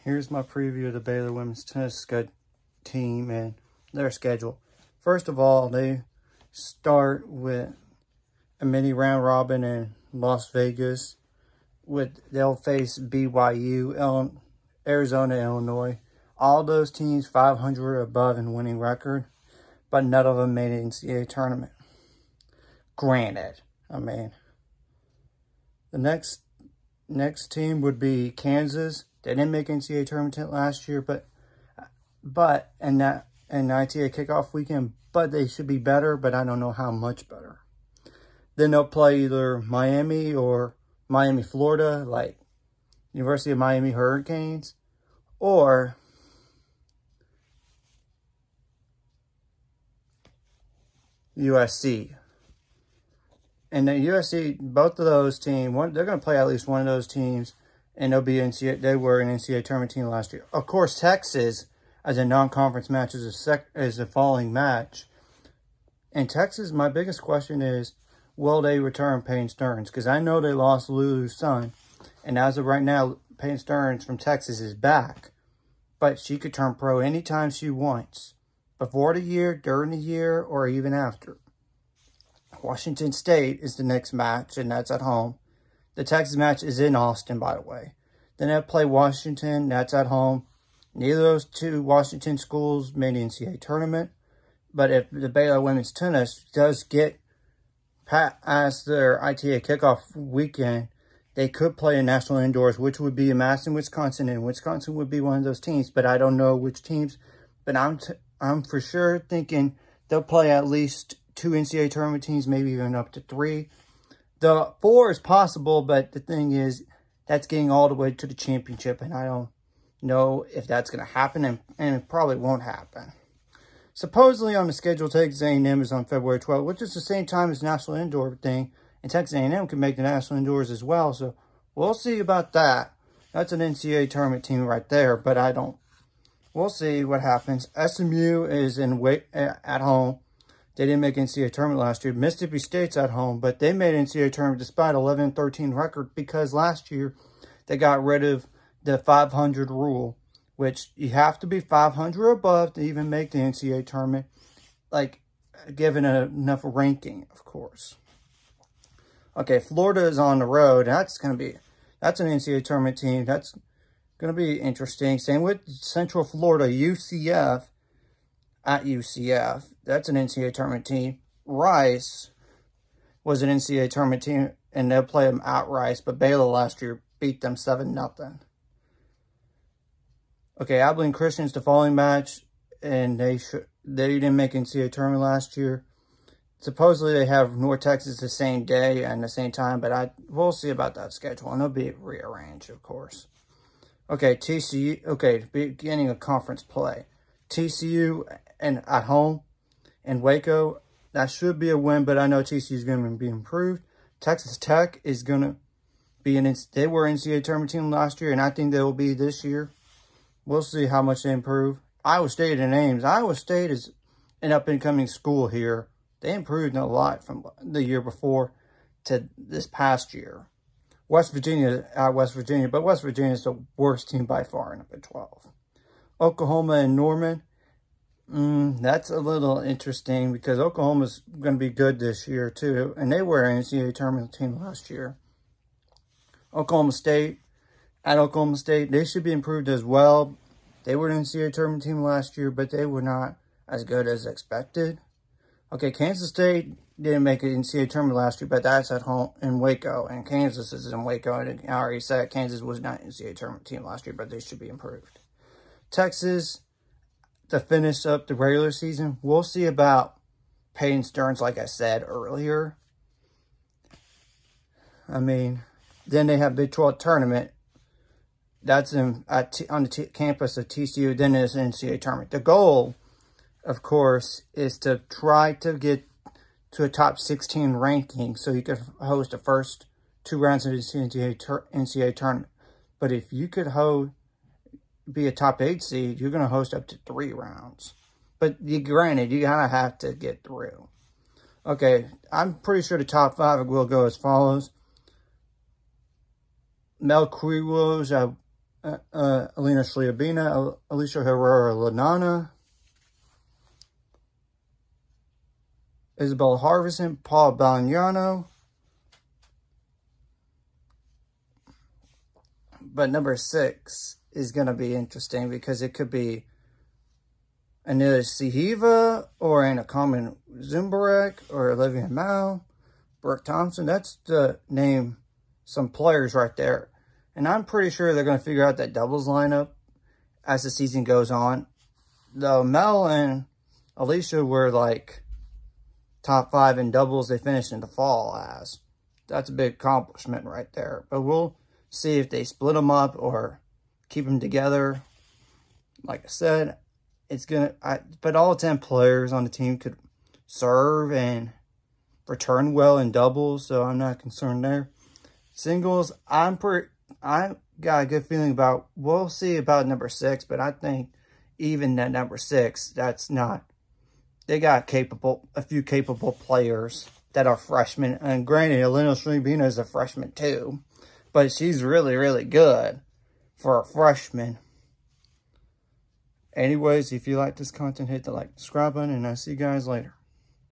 Here's my preview of the Baylor women's tennis team and their schedule. First of all, they start with a mini round robin in Las Vegas. They'll face BYU, Arizona, Illinois. All those teams 500 or above in winning record, but none of them made an NCAA tournament. Granted, I mean, the next team would be Kansas. They didn't make NCAA tournament last year, but and ncaa kickoff weekend, but they should be better, but I don't know how much better. Then they'll play either Miami or Miami, Florida, like University of Miami Hurricanes, or USC. And the USC, both of those teams, they're going to play at least one of those teams, and they'll be they were an NCAA tournament team last year. Of course, Texas, as a non-conference match, is a falling match. And Texas, my biggest question is, will they return Payne Stearns? Because I know they lost Lulu's son, and as of right now, Payne Stearns from Texas is back. But she could turn pro anytime she wants, before the year, during the year, or even after. Washington State is the next match, and that's at home. The Texas match is in Austin, by the way. Then they play Washington, that's at home. Neither of those two Washington schools made the NCAA tournament. But if the Baylor women's tennis does get past their ITA kickoff weekend, they could play in national indoors, which would be a match in Wisconsin, and Wisconsin would be one of those teams. But I don't know which teams. But I'm for sure thinking they'll play at least 2 NCAA tournament teams, maybe even up to 3. The 4 is possible, but the thing is, that's getting all the way to the championship, and I don't know if that's going to happen, and it probably won't happen. Supposedly on the schedule, Texas A&M is on February 12th, which is the same time as National Indoor thing, and Texas A&M can make the National Indoors as well, so we'll see about that. That's an NCAA tournament team right there, but we'll see what happens. SMU is at home. They didn't make NCAA tournament last year. Mississippi State's at home, but they made NCAA tournament despite 11-13 record because last year they got rid of the 500 rule, which you have to be 500 or above to even make the NCAA tournament, like given enough ranking, of course. Okay, Florida is on the road. That's an NCAA tournament team. That's going to be interesting. Same with Central Florida, UCF. At UCF, that's an NCAA tournament team. Rice was an NCAA tournament team, and they'll play them at Rice, but Baylor last year beat them 7-0. Okay, Abilene Christian's the following match, and they didn't make NCAA tournament last year. Supposedly they have North Texas the same day and the same time, but we'll see about that schedule, and it'll be rearranged, of course. Okay, TCU. Okay, beginning of conference play. TCU and at home in Waco, that should be a win, but I know TCU is going to be improved. Texas Tech is going to be they were an NCAA tournament team last year, and I think they will be this year. We'll see how much they improve. Iowa State and Ames. Iowa State is an up-and-coming school here. They improved a lot from the year before to this past year. West Virginia, but West Virginia is the worst team by far in the Big 12. Oklahoma and Norman. That's a little interesting because Oklahoma's going to be good this year too. And they were an NCAA tournament team last year. Oklahoma State. At Oklahoma State, they should be improved as well. They were an NCAA tournament team last year, but they were not as good as expected. Okay, Kansas State didn't make an NCAA tournament last year, but that's at home in Waco. And Kansas is in Waco. And I already said Kansas was not an NCAA tournament team last year, but they should be improved. Texas, to finish up the regular season, we'll see about Payne Stearns, like I said earlier. I mean, then they have Big 12 tournament. That's on the campus of TCU. Then there's an NCAA tournament. The goal, of course, is to try to get to a top 16 ranking so you could host the first 2 rounds of the NCAA tournament. But if you could be a top 8 seed, you're going to host up to 3 rounds. But granted, you gotta have to get through. Okay, I'm pretty sure the top 5 will go as follows. Mel Quirwo's Alina Shliabina, Alicia Herrera-Lanana, Isabella Harvison, Paul Balignano. But number 6 is going to be interesting because it could be Anila Sihiva or Anna Common Zumbarek or Olivia Mao, Brooke Thompson. That's to name some players right there. And I'm pretty sure they're going to figure out that doubles lineup as the season goes on. Though Mel and Alicia were like top 5 in doubles they finished in the fall as. That's a big accomplishment right there. But we'll see if they split them up or keep them together. Like I said, it's going to... But all 10 players on the team could serve and return well in doubles, so I'm not concerned there. Singles, I got a good feeling about... We'll see about number 6, but I think even at number 6, that's not... They got a few capable players that are freshmen. And granted, Elena Shribina is a freshman too. But she's really, really good for a freshman. Anyways, if you like this content, hit the like, subscribe button, and I'll see you guys later.